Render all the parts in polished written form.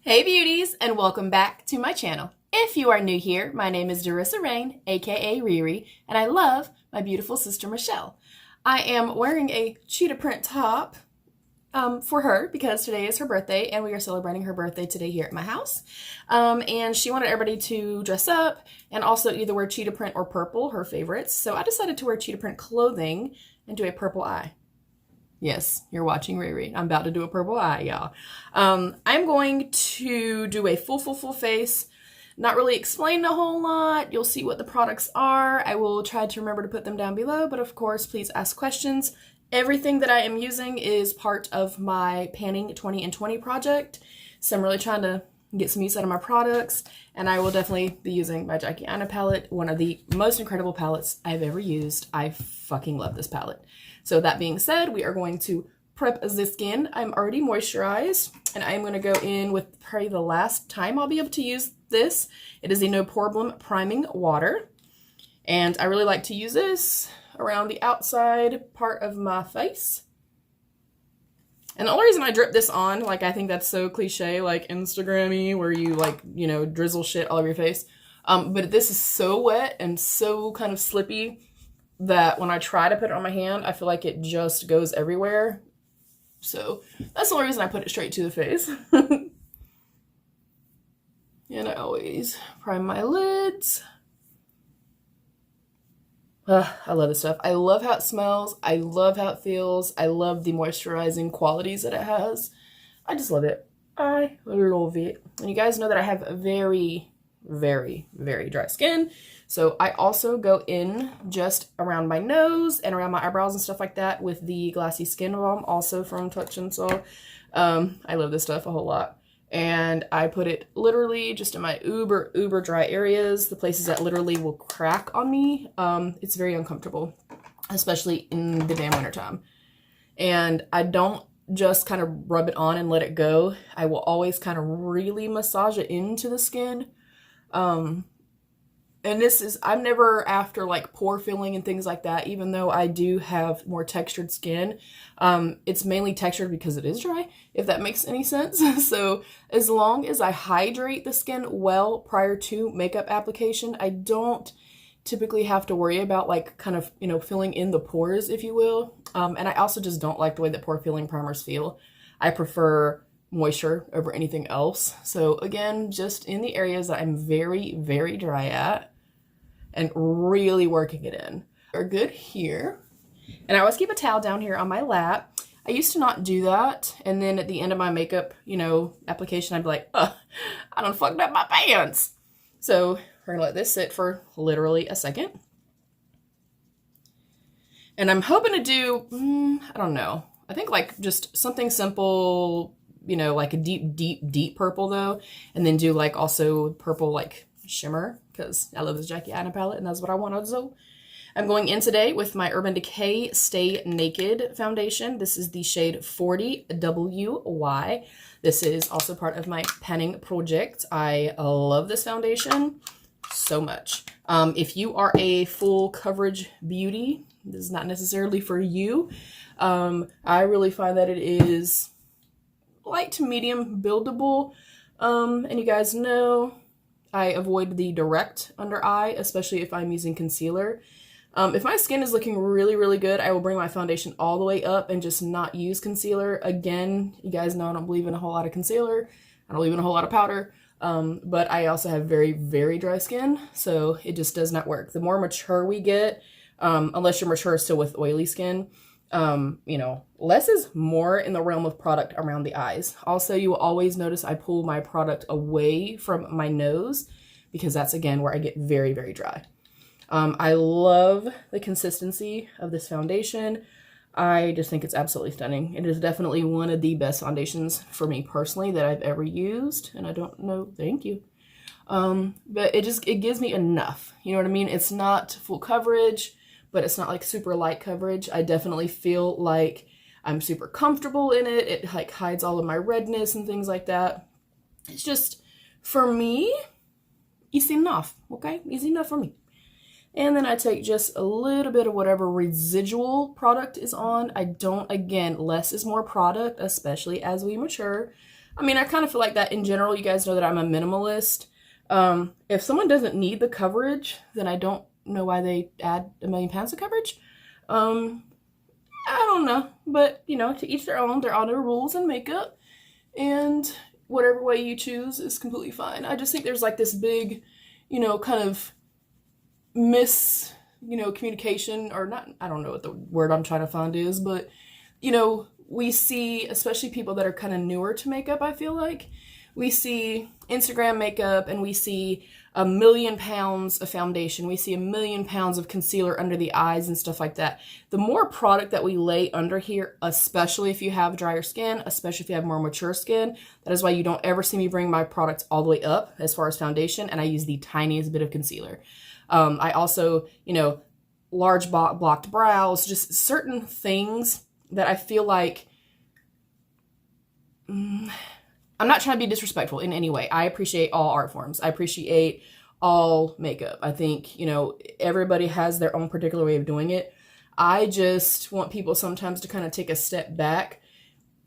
Hey beauties, and welcome back to my channel. If you are new here, my name is Darissa Rain, aka Riri, and I love my beautiful sister Michelle. I am wearing a cheetah print top for her because today is her birthday and we are celebrating her birthday today here at my house. And she wanted everybody to dress up and also either wear cheetah print or purple, her favorites. So I decided to wear cheetah print clothing and do a purple eye. Yes, you're watching Riri. I'm about to do a purple eye, y'all. I'm going to do a full face, not really explain a whole lot. You'll see what the products are. I will try to remember to put them down below, but of course, please ask questions. Everything that I am using is part of my Panning 20 and 20 project, so I'm really trying to get some use out of my products, and I will definitely be using my Jackie Aina palette, one of the most incredible palettes I've ever used. I fucking love this palette. So that being said, we are going to prep the skin. I'm already moisturized, and I'm going to go in with probably the last time I'll be able to use this. It is a No Problem Priming Water, and I really like to use this around the outside part of my face. And the only reason I drip this on, like, I think that's so cliche, like Instagram-y, where you, like, you know, drizzle shit all over your face. But this is so wet and so kind of slippy that when I try to put it on my hand, I feel like it just goes everywhere. So that's the only reason I put it straight to the face. And I always prime my lids. I love this stuff. I love how it smells. I love how it feels. I love the moisturizing qualities that it has. I just love it. I love it. And you guys know that I have very, very, very dry skin. So I also go in just around my nose and around my eyebrows and stuff like that with the Glassy Skin Balm, also from Touch and Soul. I love this stuff a whole lot. And I put it literally just in my uber dry areas, the places that literally will crack on me. It's very uncomfortable, especially in the damn wintertime. And I don't just kind of rub it on and let it go. I will always kind of really massage it into the skin. And this is, I'm never after like pore filling and things like that, even though I do have more textured skin. It's mainly textured because it is dry, if that makes any sense. So as long as I hydrate the skin well prior to makeup application, I don't typically have to worry about like kind of, you know, filling in the pores, if you will. And I also just don't like the way that pore filling primers feel. I prefer moisture over anything else. So again, just in the areas that I'm very, very dry at and really working it in. We're good here. And I always keep a towel down here on my lap. I used to not do that. And then at the end of my makeup, you know, application, I'd be like, I done fucked up my pants. So we're gonna let this sit for literally a second. And I'm hoping to do, I don't know. I think like just something simple, you know, like a deep purple though, and then do like also purple like shimmer, because I love this Jackie Aina palette and that's what I want to do. I'm going in today with my Urban Decay Stay Naked foundation. This is the shade 40 WY. This is also part of my panning project. I love this foundation so much. If you are a full coverage beauty, this is not necessarily for you. I really find that it is light to medium buildable, and you guys know I avoid the direct under eye, especially if I'm using concealer. If my skin is looking really, really good, I will bring my foundation all the way up and just not use concealer. Again, you guys know I don't believe in a whole lot of concealer. I don't believe in a whole lot of powder, but I also have very, very dry skin, so it just does not work. The more mature we get, unless you're mature still with oily skin, you know, less is more in the realm of product around the eyes. Also, you will always notice I pull my product away from my nose because that's, again, where I get very, very dry. I love the consistency of this foundation. I just think it's absolutely stunning. It is definitely one of the best foundations for me personally that I've ever used. And I don't know, thank you. But it gives me enough. You know what I mean? It's not full coverage, but it's not like super light coverage. I definitely feel like I'm super comfortable in it. It like hides all of my redness and things like that. It's just, for me, easy enough, okay? Easy enough for me. And then I take just a little bit of whatever residual product is on. I don't, again, less is more product, especially as we mature. I mean, I kind of feel like that in general. You guys know that I'm a minimalist. If someone doesn't need the coverage, then I don't know why they add a million pounds of coverage. I don't know, but you know, to each their own. There are other rules in makeup, and whatever way you choose is completely fine. I just think there's like this big, you know, kind of communication, or not, I don't know what the word I'm trying to find is, but you know, we see, especially people that are kind of newer to makeup, I feel like we see Instagram makeup and we see 1,000,000 pounds of foundation. We see 1,000,000 pounds of concealer under the eyes and stuff like that. The more product that we lay under here, especially if you have drier skin, especially if you have more mature skin, that is why you don't ever see me bring my products all the way up as far as foundation, and I use the tiniest bit of concealer. I also, you know, large blocked brows, just certain things that I feel like, I'm not trying to be disrespectful in any way. I appreciate all art forms. I appreciate all makeup. I think, you know, everybody has their own particular way of doing it. I just want people sometimes to kind of take a step back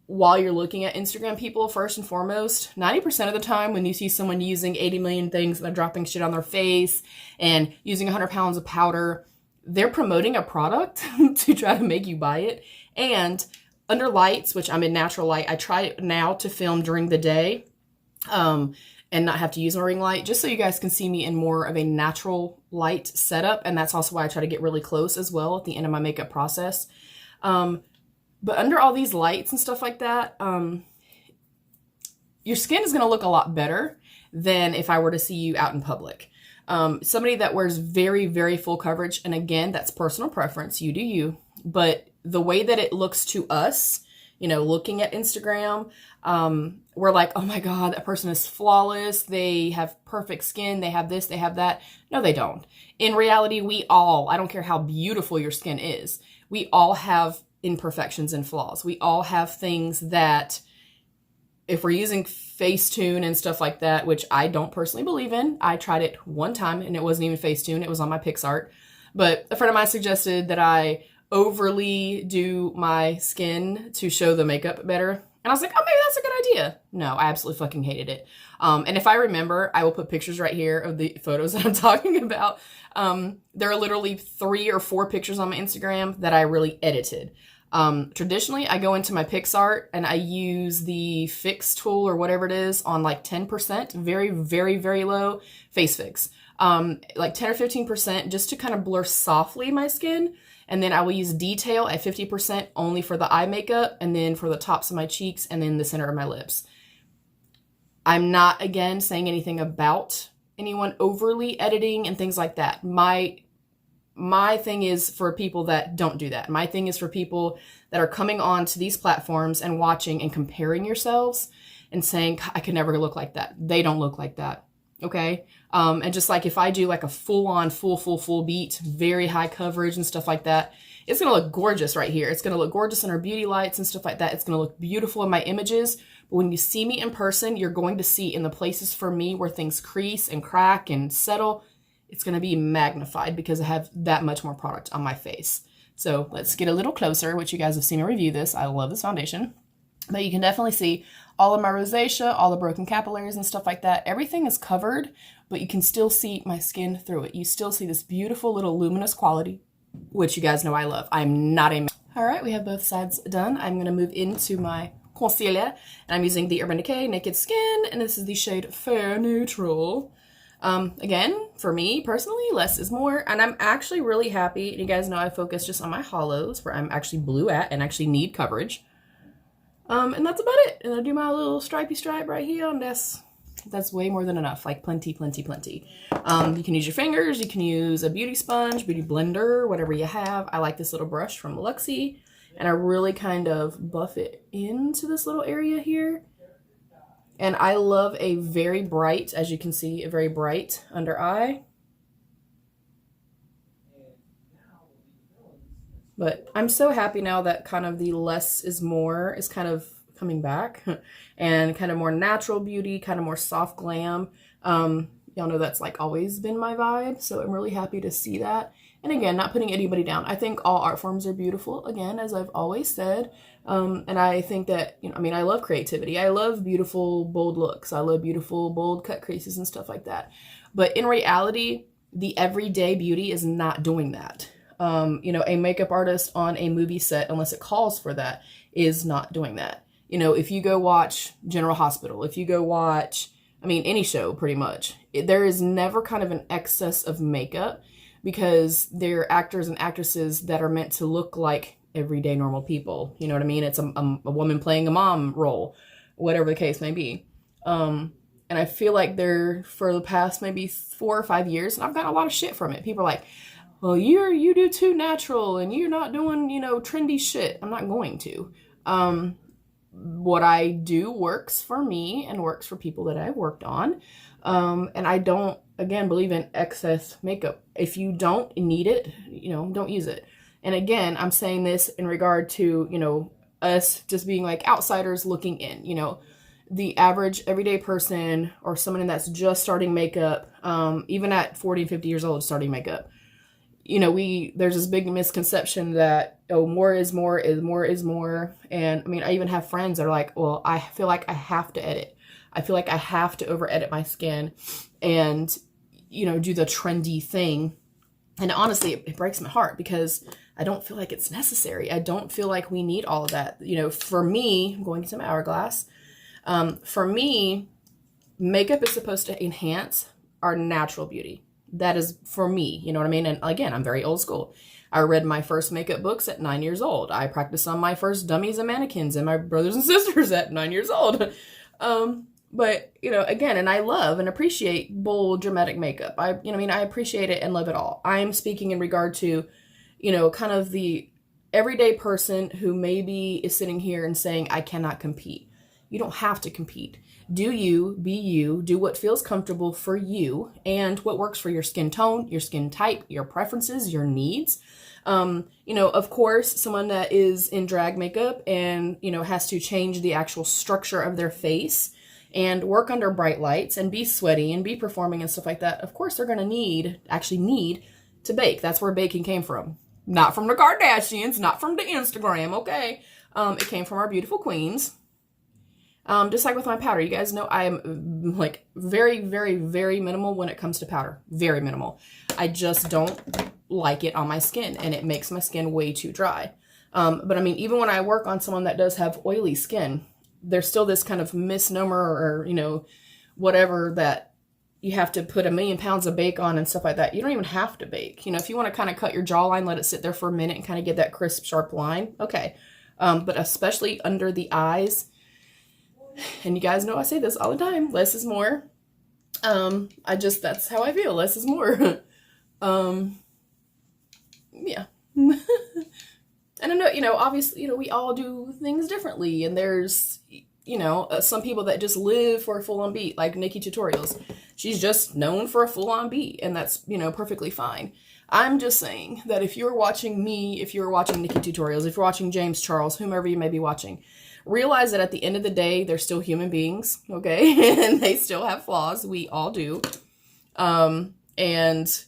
while you're looking at Instagram people. First and foremost, 90% of the time when you see someone using 80 million things and they're dropping shit on their face and using 100 pounds of powder, they're promoting a product to try to make you buy it. And under lights, which I'm in natural light, I try now to film during the day and not have to use my ring light, just so you guys can see me in more of a natural light setup. And that's also why I try to get really close as well at the end of my makeup process. But under all these lights and stuff like that, your skin is going to look a lot better than if I were to see you out in public. Somebody that wears very, very full coverage, and again, that's personal preference, you do you, but the way that it looks to us, you know, looking at Instagram, we're like, oh my God, that person is flawless. They have perfect skin. They have this, they have that. No, they don't. In reality, we all, I don't care how beautiful your skin is, we all have imperfections and flaws. We all have things that, if we're using Facetune and stuff like that, which I don't personally believe in, I tried it one time and it wasn't even Facetune, it was on my PixArt. But a friend of mine suggested that I overly do my skin to show the makeup better. And I was like, oh, maybe that's a good idea. No, I absolutely fucking hated it. And if I remember, I will put pictures right here of the photos that I'm talking about. There are literally 3 or 4 pictures on my Instagram that I really edited. Traditionally, I go into my PixArt and I use the fix tool or whatever it is on like 10%, very, very, very low face fix. Like 10 or 15% just to kind of blur softly my skin. And then I will use detail at 50% only for the eye makeup, and then for the tops of my cheeks, and then the center of my lips. I'm not, again, saying anything about anyone overly editing and things like that. My thing is for people that don't do that. My thing is for people that are coming on to these platforms and watching and comparing yourselves and saying, I could never look like that. They don't look like that. Okay. And just like if I do like a full full beat, very high coverage and stuff like that, it's going to look gorgeous right here. It's going to look gorgeous in our beauty lights and stuff like that. It's going to look beautiful in my images. But when you see me in person, you're going to see in the places for me where things crease and crack and settle, it's going to be magnified because I have that much more product on my face. So let's get a little closer, which you guys have seen me review this. I love this foundation. But you can definitely see all of my rosacea, all the broken capillaries and stuff like that. Everything is covered, but you can still see my skin through it. You still see this beautiful little luminous quality, which you guys know I love. I'm not a... All right, we have both sides done. I'm going to move into my concealer, and I'm using the Urban Decay Naked Skin, and this is the shade Fair Neutral. Again, for me personally, less is more, and I'm actually really happy. You guys know I focus just on my hollows where I'm actually blue at and actually need coverage. And that's about it. And I'll do my little stripey stripe right here, and that's way more than enough. Like plenty, plenty, plenty. You can use your fingers, you can use a beauty sponge, beauty blender, whatever you have. I like this little brush from Luxie, and I really kind of buff it into this little area here. And I love a very bright, as you can see, a very bright under eye. But I'm so happy now that kind of the less is more is kind of coming back and kind of more natural beauty, kind of more soft glam. Y'all know that's like always been my vibe. So I'm really happy to see that. And again, not putting anybody down. I think all art forms are beautiful. Again, as I've always said, And I think that, you know, I mean, I love creativity. I love beautiful, bold looks. I love beautiful, bold cut creases and stuff like that. But in reality, the everyday beauty is not doing that. You know, a makeup artist on a movie set, unless it calls for that, is not doing that. You know, if you go watch General Hospital, if you go watch, I mean, any show pretty much, there is never kind of an excess of makeup because they're actors and actresses that are meant to look like everyday normal people. You know what I mean? It's a woman playing a mom role, whatever the case may be. And I feel like they're, for the past maybe 4 or 5 years, and I've gotten a lot of shit from it. People are like, well, you do too natural and you're not doing, you know, trendy shit. I'm not going to. What I do works for me and works for people that I've worked on. And I don't, again, believe in excess makeup. If you don't need it, you know, don't use it. And again, I'm saying this in regard to, you know, us just being like outsiders looking in, you know, the average everyday person or someone that's just starting makeup, even at 40 and 50 years old, starting makeup. You know, there's this big misconception that, oh, more is more is more is more. And I mean, I even have friends that are like, well, I feel like I have to edit. I feel like I have to over edit my skin and, you know, do the trendy thing. And honestly, it breaks my heart because I don't feel like it's necessary. I don't feel like we need all of that. You know, for me, I'm going into my hourglass. For me, makeup is supposed to enhance our natural beauty. That is for me, you know what I mean? And again, I'm very old school. I read my first makeup books at 9 years old. I practiced on my first dummies and mannequins and my brothers and sisters at 9 years old. But, you know, again, and I love and appreciate bold, dramatic makeup. I appreciate it and love it all. I'm speaking in regard to, you know, kind of the everyday person who maybe is sitting here and saying, I cannot compete. You don't have to compete. Do you, be you, do what feels comfortable for you and what works for your skin tone, your skin type, your preferences, your needs. You know, of course, someone that is in drag makeup and, you know, has to change the actual structure of their face and work under bright lights and be sweaty and be performing and stuff like that. Of course, they're going to actually need to bake. That's where baking came from. Not from the Kardashians, not from the Instagram, okay? It came from our beautiful queens. Just like with my powder, you guys know I am like very, very, very minimal when it comes to powder. Very minimal. I just don't like it on my skin and it makes my skin way too dry. But I mean, even when I work on someone that does have oily skin, there's still this kind of misnomer or, you know, whatever that you have to put 1,000,000 pounds of bake on and stuff like that. You don't even have to bake. You know, if you want to kind of cut your jawline, let it sit there for a minute and kind of get that crisp, sharp line. Okay. But especially under the eyes, and you guys know I say this all the time, less is more. That's how I feel. Less is more. Yeah. And I know, you know, obviously, you know, we all do things differently. And there's, you know, some people that just live for a full-on beat, like Nikki Tutorials. She's just known for a full-on beat, and that's, you know, perfectly fine. I'm just saying that if you're watching me, if you're watching Nikki Tutorials, if you're watching James Charles, whomever you may be watching, realize that at the end of the day, they're still human beings, okay? And they still have flaws. We all do. And,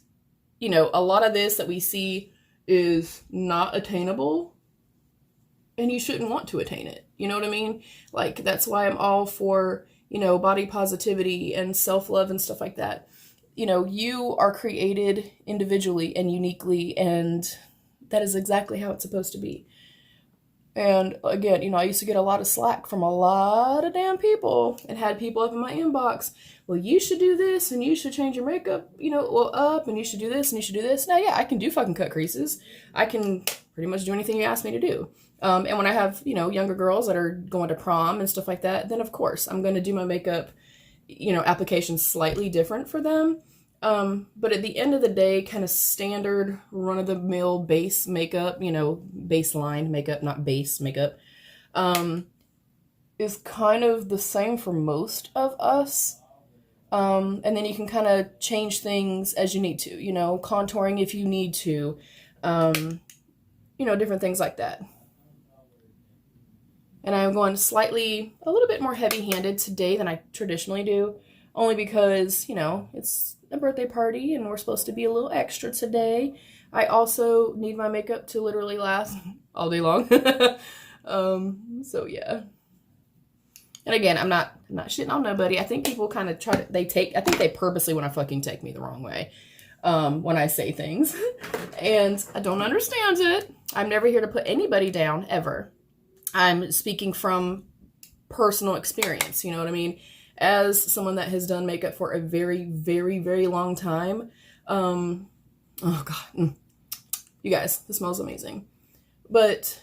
you know, a lot of this that we see is not attainable, and you shouldn't want to attain it. You know what I mean? Like, that's why I'm all for, you know, body positivity and self-love and stuff like that. You know, you are created individually and uniquely, and that is exactly how it's supposed to be. And again, you know, I used to get a lot of slack from a lot of damn people and had people up in my inbox. Well, you should do this and you should change your makeup, you know, well, up, and you should do this and you should do this. Now, yeah, I can do fucking cut creases. I can pretty much do anything you ask me to do. And when I have, you know, younger girls that are going to prom and stuff like that, then of course I'm going to do my makeup, you know, applications slightly different for them. But at the end of the day, kind of standard run-of-the-mill base makeup, you know, baseline makeup, not base makeup, is kind of the same for most of us. And then you can kind of change things as you need to, you know, contouring if you need to, you know, different things like that. And I'm going a little bit more heavy-handed today than I traditionally do, only because, you know, it's a birthday party and we're supposed to be a little extra today. I also need my makeup to literally last all day long. So yeah. And again, I'm not shitting on nobody. I think people kind of I think they purposely want to fucking take me the wrong way when I say things. And I don't understand it. I'm never here to put anybody down, ever. I'm speaking from personal experience, you know what I mean? As someone that has done makeup for a very, very, very long time. Oh God. You guys, this smells amazing. But,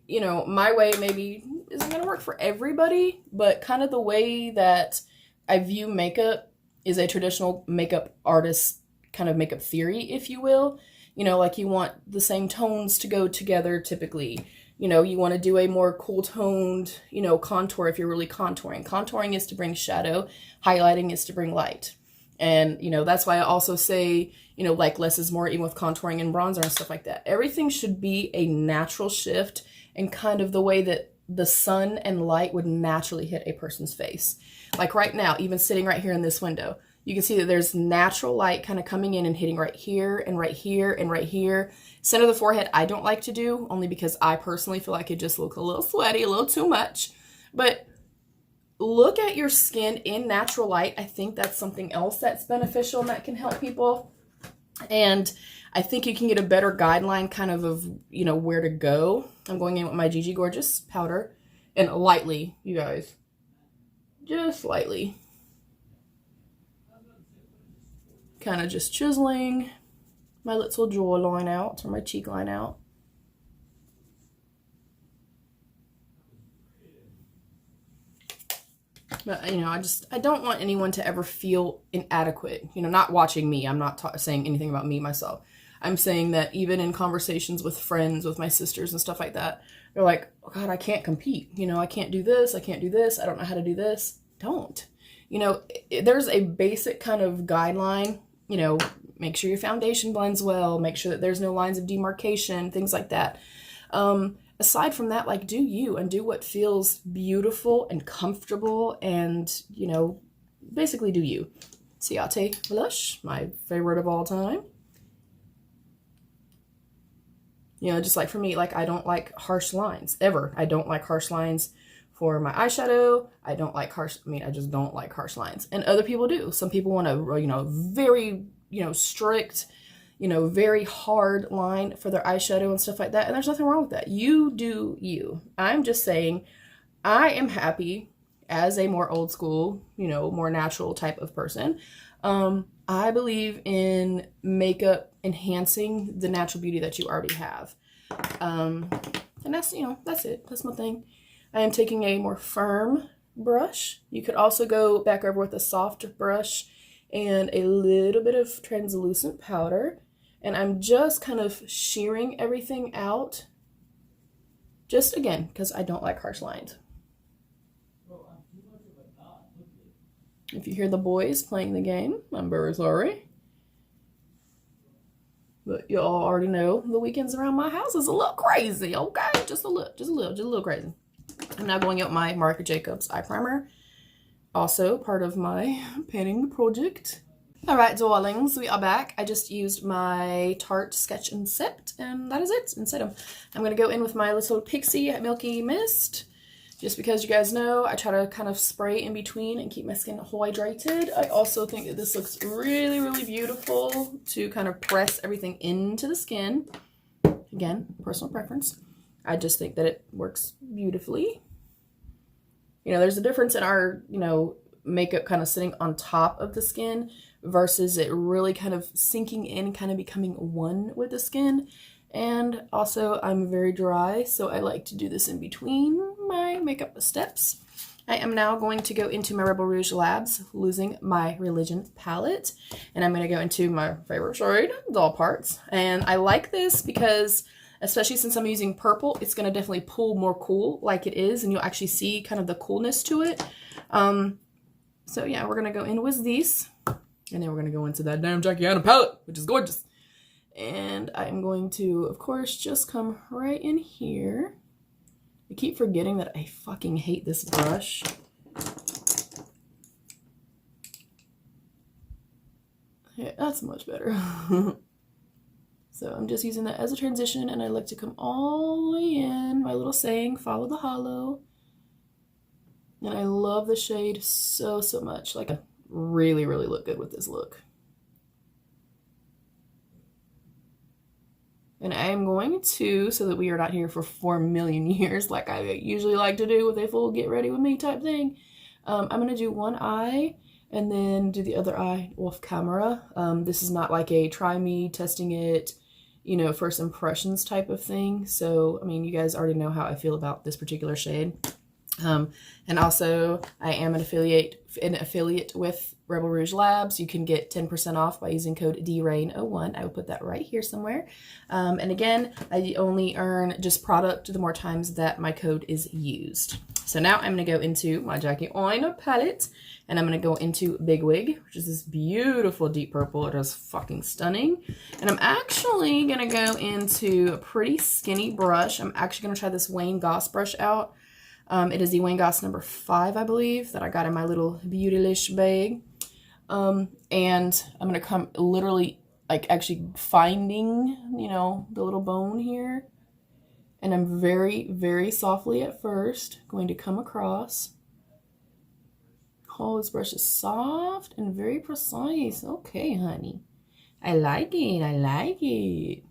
you know, my way maybe isn't going to work for everybody, but kind of the way that I view makeup is a traditional makeup artist kind of makeup theory, if you will. You know, like you want the same tones to go together typically. You know, you want to do a more cool toned, you know, contour if you're really contouring. Contouring is to bring shadow. Highlighting is to bring light. And, you know, that's why I also say, you know, like less is more, even with contouring and bronzer and stuff like that. Everything should be a natural shift and kind of the way that the sun and light would naturally hit a person's face. Like right now, even sitting right here in this window, you can see that there's natural light kind of coming in and hitting right here and right here and right here. Center of the forehead, I don't like to do, only because I personally feel like it just looks a little sweaty, a little too much. But look at your skin in natural light. I think that's something else that's beneficial and that can help people. And I think you can get a better guideline kind of, you know, where to go. I'm going in with my Gigi Gorgeous powder and lightly, you guys, just lightly. Kind of just chiseling my little jawline out or my cheek line out. But, you know, I don't want anyone to ever feel inadequate. You know, not watching me. I'm not saying anything about me, myself. I'm saying that even in conversations with friends, with my sisters and stuff like that, they're like, oh God, I can't compete. You know, I can't do this. I can't do this. I don't know how to do this. Don't. You know, there's a basic kind of guideline. You know, make sure your foundation blends well. Make sure that there's no lines of demarcation, things like that. Aside from that, like, do you and do what feels beautiful and comfortable and, you know, basically do you. Ciate blush, my favorite of all time. You know, just like for me, like, I don't like harsh lines, ever. I don't like harsh lines for my eyeshadow. I just don't like harsh lines. And other people do. Some people want a, you know, very, you know, strict, you know, very hard line for their eyeshadow and stuff like that. And there's nothing wrong with that. You do you. I'm just saying I am happy as a more old school, you know, more natural type of person. I believe in makeup enhancing the natural beauty that you already have. And that's, you know, that's it. That's my thing. I am taking a more firm brush. You could also go back over with a soft brush and a little bit of translucent powder. And I'm just kind of shearing everything out. Just again, because I don't like harsh lines. If you hear the boys playing the game, I'm very sorry. But you all already know the weekends around my house is a little crazy, okay? Just a little crazy. I'm now going out my Marc Jacobs eye primer. Also part of my painting project. All right, darlings, we are back. I just used my Tarte Sketch and Set, and that is it. And set them. I'm going to go in with my little Pixie Milky Mist. Just because you guys know, I try to kind of spray in between and keep my skin hydrated. I also think that this looks really, really beautiful to kind of press everything into the skin. Again, personal preference. I just think that it works beautifully. You know, there's a difference in our, you know, makeup kind of sitting on top of the skin versus it really kind of sinking in, kind of becoming one with the skin. And also, I'm very dry, so I like to do this in between my makeup steps. I am now going to go into my Rebel Rouge Labs, Losing My Religion palette. And I'm going to go into my favorite shade, Doll Parts. And I like this because, especially since I'm using purple, it's going to definitely pull more cool like it is. And you'll actually see kind of the coolness to it. So yeah, we're going to go in with these. And then we're going to go into that damn Jackie Anna palette, which is gorgeous. And I'm going to, of course, just come right in here. I keep forgetting that I fucking hate this brush. Yeah, that's much better. So I'm just using that as a transition, and I like to come all the way in. My little saying, follow the hollow. And I love the shade so, so much. Like, I really, really look good with this look. And I am going to, so that we are not here for 4 million years like I usually like to do with a full get ready with me type thing, I'm going to do one eye and then do the other eye off camera. This is not like a try me, testing it, you know, first impressions type of thing. So, I mean, you guys already know how I feel about this particular shade. And also I am an affiliate with Rebel Rouge Labs. You can get 10% off by using code DRAIN01. I will put that right here somewhere. And again, I only earn just product the more times that my code is used. So now I'm going to go into my Jackie Oina palette, and I'm going to go into Big Wig, which is this beautiful deep purple. It is fucking stunning. And I'm actually going to go into a pretty skinny brush. I'm actually going to try this Wayne Goss brush out. It is the Wayne Goss number 5, I believe, that I got in my little Beautylish bag. And I'm going to come literally, like, actually finding, you know, the little bone here. And I'm very, very softly at first going to come across. Oh, this brush is soft and very precise. Okay, honey. I like it. I like it.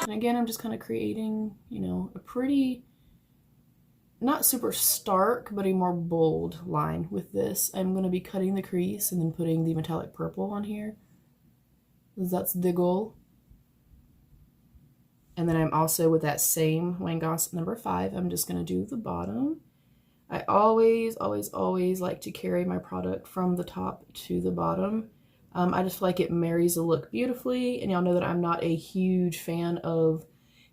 Again, I'm just kind of creating, you know, a pretty, not super stark, but a more bold line with this. I'm going to be cutting the crease and then putting the metallic purple on here, because that's the goal. And then I'm also, with that same Wayne Goss number 5, I'm just going to do the bottom. I always, always, always like to carry my product from the top to the bottom. I just feel like it marries the look beautifully, and y'all know that I'm not a huge fan of,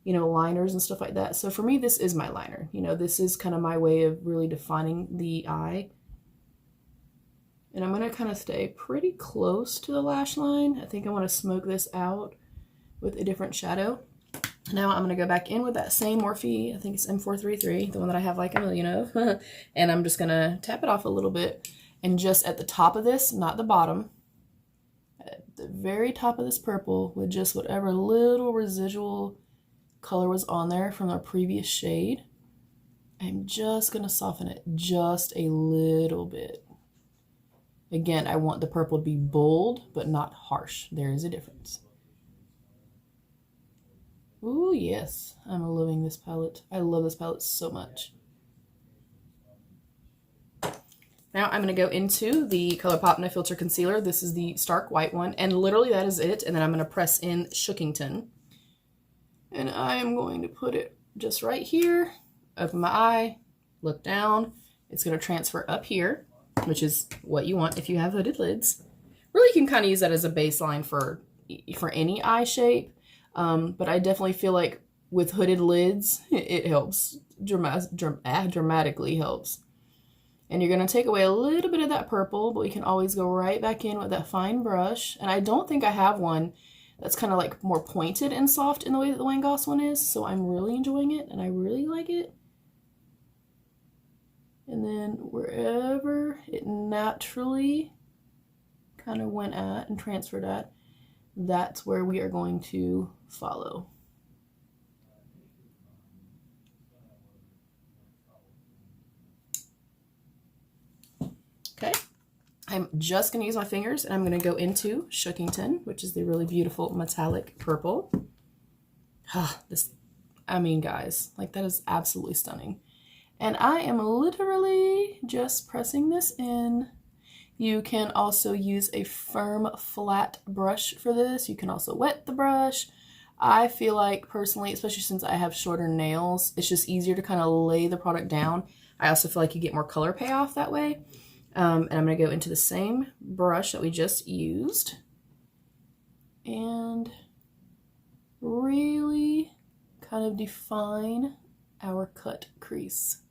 you know, liners and stuff like that. So for me, this is my liner. You know, this is kind of my way of really defining the eye. And I'm going to kind of stay pretty close to the lash line. I think I want to smoke this out with a different shadow. Now I'm going to go back in with that same Morphe, I think it's M433, the one that I have like a million of. And I'm just going to tap it off a little bit. And just at the top of this, not the bottom, at the very top of this purple, with just whatever little residual color was on there from our previous shade, I'm just going to soften it just a little bit. Again, I want the purple to be bold, but not harsh. There is a difference. Ooh, yes. I'm loving this palette. I love this palette so much. Now I'm going to go into the ColourPop No Filter Concealer. This is the stark white one, and literally that is it. And then I'm going to press in Shookington. And I am going to put it just right here. Open my eye, look down. It's going to transfer up here, which is what you want if you have hooded lids. Really, you can kind of use that as a baseline for any eye shape. But I definitely feel like with hooded lids, it helps. Dramatically helps. And you're going to take away a little bit of that purple, but we can always go right back in with that fine brush. And I don't think I have one that's kind of like more pointed and soft in the way that the Wayne Goss one is. So I'm really enjoying it, and I really like it. And then wherever it naturally kind of went at and transferred at, that's where we are going to follow. Okay, I'm just going to use my fingers, and I'm going to go into Shookington, which is the really beautiful metallic purple. I mean, guys, like, that is absolutely stunning. And I am literally just pressing this in. You can also use a firm, flat brush for this. You can also wet the brush. I feel like, personally, especially since I have shorter nails, it's just easier to kind of lay the product down. I also feel like you get more color payoff that way. And I'm going to go into the same brush that we just used. And really kind of define our cut crease.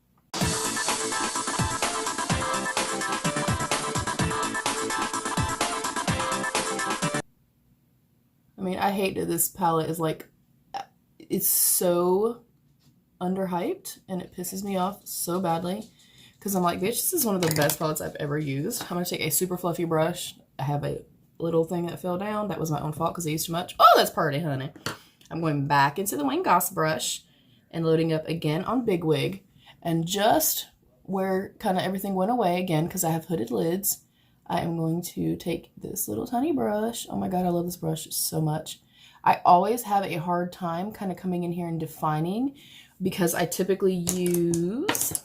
I mean, I hate that this palette is like, it's so underhyped and it pisses me off so badly because I'm like, bitch, this is one of the best palettes I've ever used. I'm gonna take a super fluffy brush. I have a little thing that fell down. That was my own fault because I used too much. Oh, that's pretty, honey. I'm going back into the Wayne Goss brush and loading up again on Big Wig, and just where kind of everything went away again because I have hooded lids, I am going to take this little tiny brush. Oh my god, I love this brush so much. I always have a hard time kind of coming in here and defining because I typically use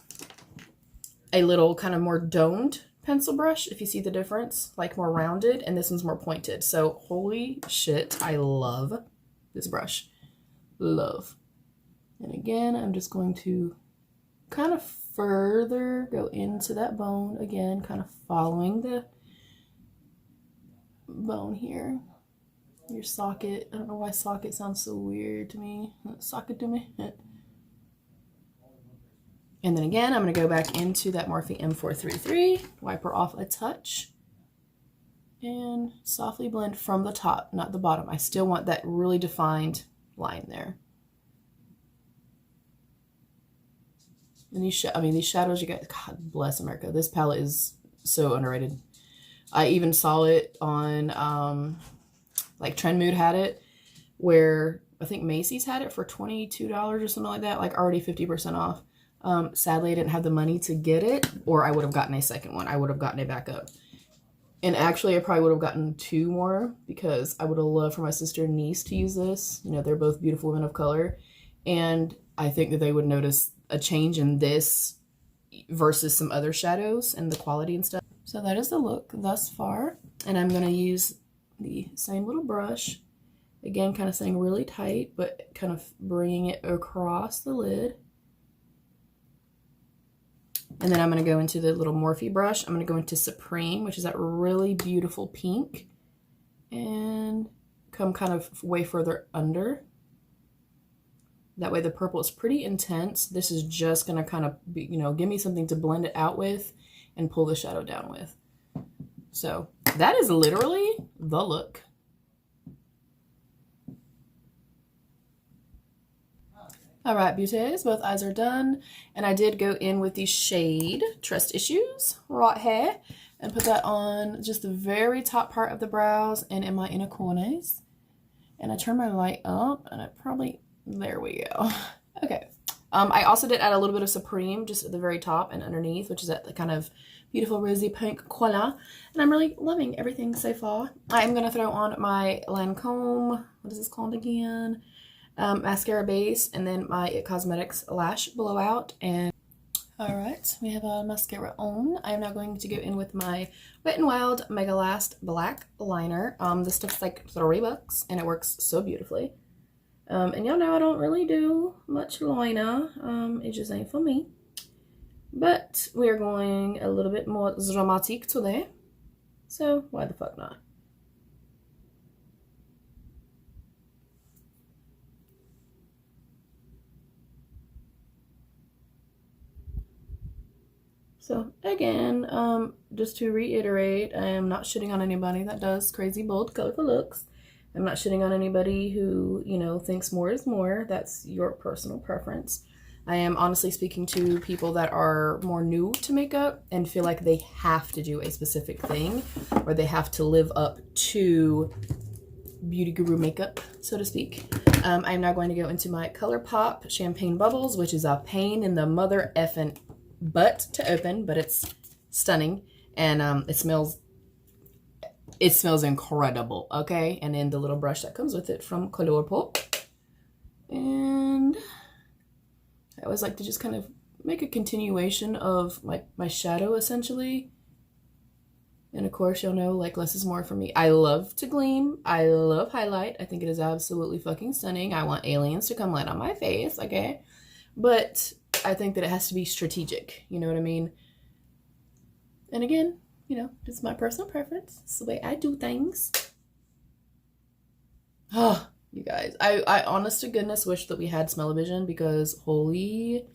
a little kind of more domed pencil brush, if you see the difference, like more rounded, and this one's more pointed. So holy shit, I love this brush. Love. And again, I'm just going to kind of further go into that bone again, kind of following the bone here. Your socket. I don't know why socket sounds so weird to me. Socket to me. And then again, I'm going to go back into that Morphe M433, wipe her off a touch, and softly blend from the top, not the bottom. I still want that really defined line there. And these shadows, you guys, God bless America. This palette is so underrated. I even saw it on, like Trend Mood had it, where I think Macy's had it for $22 or something like that, like already 50% off. Sadly, I didn't have the money to get it, or I would have gotten a second one. I would have gotten a backup. And actually, I probably would have gotten 2 more because I would have loved for my sister and niece to use this. You know, they're both beautiful women of color. And I think that they would notice a change in this versus some other shadows and the quality and stuff. So that is the look thus far. And I'm going to use the same little brush. Again, kind of staying really tight, but kind of bringing it across the lid. And then I'm going to go into the little Morphe brush. I'm going to go into Supreme, which is that really beautiful pink, and come kind of way further under. That way the purple is pretty intense. This is just going to kind of be, you know, give me something to blend it out with and pull the shadow down with. So that is literally the look. All right, beauties, both eyes are done. And I did go in with the shade Trust Issues right here and put that on just the very top part of the brows and in my inner corners. And I turned my light up and I probably, there we go. Okay. I also did add a little bit of Supreme just at the very top and underneath, which is that the kind of beautiful rosy pink color. And I'm really loving everything so far. I'm going to throw on my Lancome, what is this called again? Mascara base, and then my It Cosmetics lash blowout. And all right, we have a mascara on. I'm now going to go in with my Wet n Wild Mega Last black liner. This stuff's like $3 and it works so beautifully. And y'all know I don't really do much liner. It just ain't for me. But we're going a little bit more dramatic today, so why the fuck not? So again, just to reiterate, I am not shitting on anybody that does crazy, bold, colorful looks. I'm not shitting on anybody who, you know, thinks more is more. That's your personal preference. I am honestly speaking to people that are more new to makeup and feel like they have to do a specific thing, or they have to live up to beauty guru makeup, so to speak. I'm now going to go into my ColourPop Champagne Bubbles, which is a pain in the mother effing butt to open, but it's stunning, and it smells incredible. Okay, and then the little brush that comes with it from ColourPop. And I always like to just kind of make a continuation of like my shadow essentially. And of course, you'll know, like, less is more for me. I love to gleam. I love highlight. I think it is absolutely fucking stunning. I want aliens to come land on my face, okay? But I think that it has to be strategic. You know what I mean? And again, you know, it's my personal preference. It's the way I do things. Oh, You guys, I honest to goodness wish that we had smell-o-vision because holy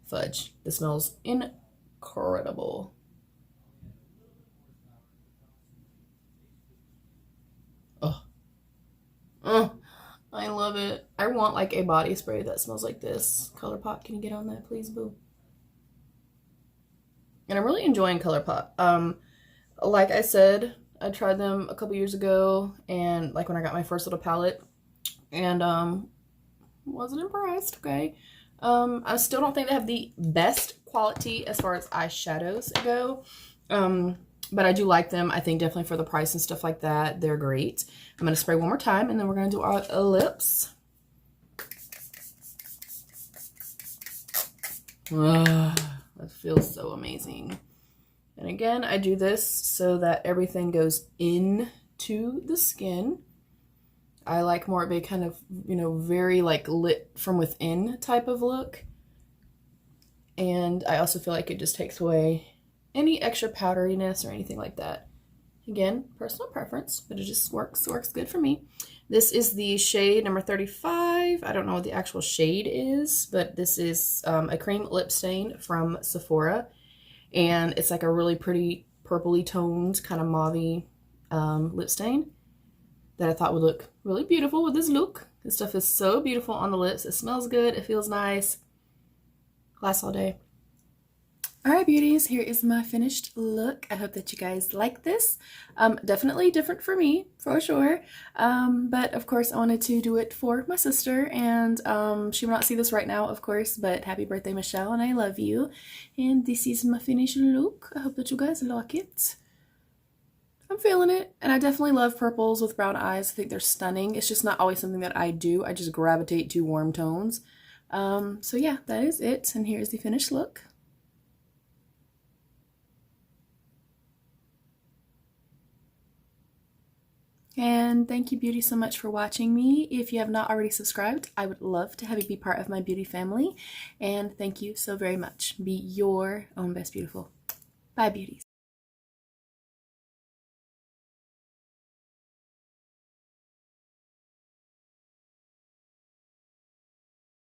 fudge, this smells incredible. Oh, oh, I love it. I want like a body spray that smells like this. ColourPop, can you get on that, please, boo? And I'm really enjoying ColourPop. Like I said, I tried them a couple years ago, and like when I got my first little palette, and wasn't impressed. Okay, I still don't think they have the best quality as far as eyeshadows go, but I do like them. I think definitely for the price and stuff like that, they're great. I'm gonna spray one more time, and then we're gonna do our lips. That feels so amazing. And again, I do this so that everything goes into the skin. I like more of a kind of, you know, very like lit from within type of look. And I also feel like it just takes away any extra powderiness or anything like that. Again, personal preference, but it just works good for me. This is the shade number 35. I don't know what the actual shade is, but this is a cream lip stain from Sephora. And it's like a really pretty purpley toned kind of mauve lip stain that I thought would look really beautiful with this look. This stuff is so beautiful on the lips. It smells good. It feels nice. Lasts all day. All right, beauties, here is my finished look. I hope that you guys like this. Definitely different for me, for sure. But of course, I wanted to do it for my sister, and she will not see this right now, of course, but happy birthday, Michelle, and I love you. And this is my finished look. I hope that you guys like it. I'm feeling it, and I definitely love purples with brown eyes. I think they're stunning. It's just not always something that I do. I just gravitate to warm tones. So yeah, that is it, and here's the finished look. And thank you, beauty, so much for watching me. If you have not already subscribed, I would love to have you be part of my beauty family. And thank you so very much. Be your own best beautiful. Bye, beauties.